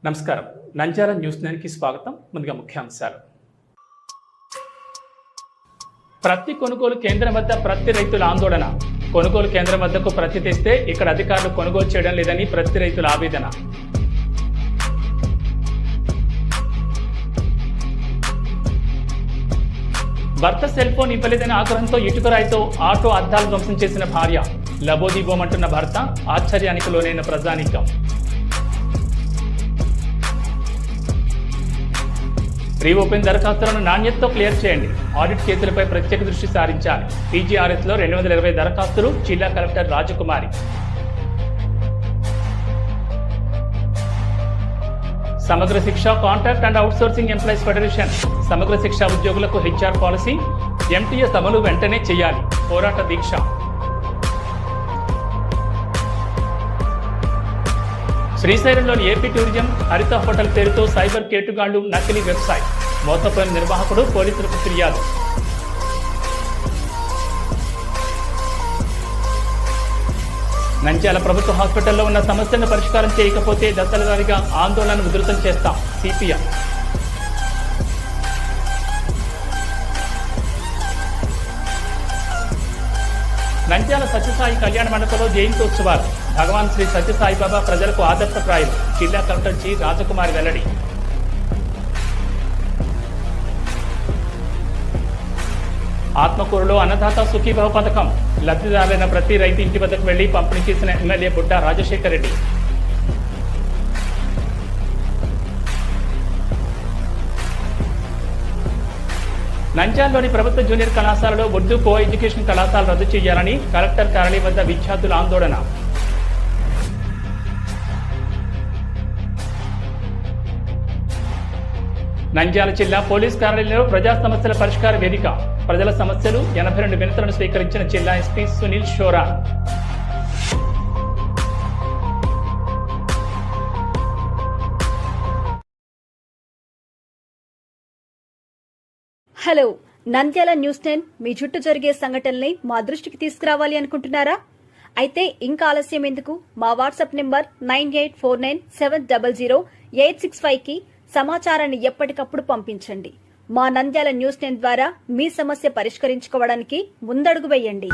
నమస్కారం. నంద్యాల న్యూస్ 9కి స్వాగతం. ముందుగా ముఖ్యాంశాలు. ప్రతి కొనుగోలు కేంద్రం వద్ద ప్రతి రైతుల ఆందోళన. కొనుగోలు కేంద్రం వద్దకు ప్రతి తెస్తే ఇక్కడ అధికారులు కొనుగోలు చేయడం లేదని ప్రతి రైతుల ఆవేదన. భర్త సెల్ ఫోన్ ఇవ్వలేదని ఆగ్రహంతో ఇటుకరాయితో ఆటో అద్దాలు ధ్వంసం చేసిన భార్య. లబోదీబోమంటున్న భర్త, ఆశ్చర్యానికి లోనైన ప్రజానీకం. రీఓపెన్ దరఖాస్తులను నాణ్యతతో క్లియర్ చేయండి. ఆడిట్ కేసులపై ప్రత్యేక దృష్టి సారించాలి. పీజీఆర్ఎస్లో 220 దరఖాస్తులు. జిల్లా కలెక్టర్ రాజకుమారి. సమగ్ర శిక్ష contract and outsourcing employees federation. సమగ్ర శిక్ష ఉద్యోగులకు హెచ్ఆర్ పాలసీ, ఎంటీఎస్ అమలు వెంటనే చేయాలి. పోరాట దీక్ష. శ్రీశైలంలోని ఏపీ టూరిజం హరిత హోటల్ పేరుతో సైబర్ కేటుగాళ్లు నకిలీ వెబ్సైట్. మోసపోయిన నిర్వాహకుడు పోలీసులకు ఫిర్యాదు. నంద్యాల ప్రభుత్వ హాస్పిటల్లో ఉన్న సమస్యను పరిష్కారం చేయకపోతే దశల వారీగా ఆందోళనను ఉధృతం చేస్తాం. సిపిఎం. నంద్యాల సత్యసాయి కళ్యాణ మండపంలో జయంతోత్సవాలు. భగవాన్ శ్రీ సత్యసాయిబాబా ప్రజలకు ఆదర్శప్రాయులు. జిల్లా కలెక్టర్ జి రాజకుమారి వెల్లడి. ఆత్మకూరులో అన్నదాత సుఖీభవ పథకం. లబ్ధిదారులైన ప్రతి రైతు ఇంటి వద్దకు వెళ్లి పంపిణీ చేసిన ఎమ్మెల్యే బుడ్డా రాజశేఖర్ రెడ్డి. నంద్యాలలోని ప్రభుత్వ జూనియర్ కళాశాలలో ఉర్దూ కో ఎడ్యుకేషన్ కళాశాల రద్దు చేయాలని కలెక్టర్ కార్యాలయం వద్ద విద్యార్థుల ఆందోళన. నంద్యాల జిల్లా పోలీస్ కార్యాలయంలో ప్రజా సమస్యల పరిష్కార వేదిక. ప్రజల సమస్యలు 82 వినతులను స్వీకరించిన జిల్లా SP Sunil Shora. Hello, Nandyal news 10 మీ చుట్టూ జరిగే సంఘటనల్ని మా దృష్టికి తీసుకురావాలి అనుకుంటున్నారా? అయితే ఇంకా ఆలస్యం ఎందుకు? మా వాట్సాప్ నెంబర్ 9849700865కి సమాచారాన్ని ఎప్పటికప్పుడు పంపించండి. మా నంద్యాల న్యూస్ 10 ద్వారా మీ సమస్య పరిష్కరించుకోవడానికి ముందడుగు వేయండి.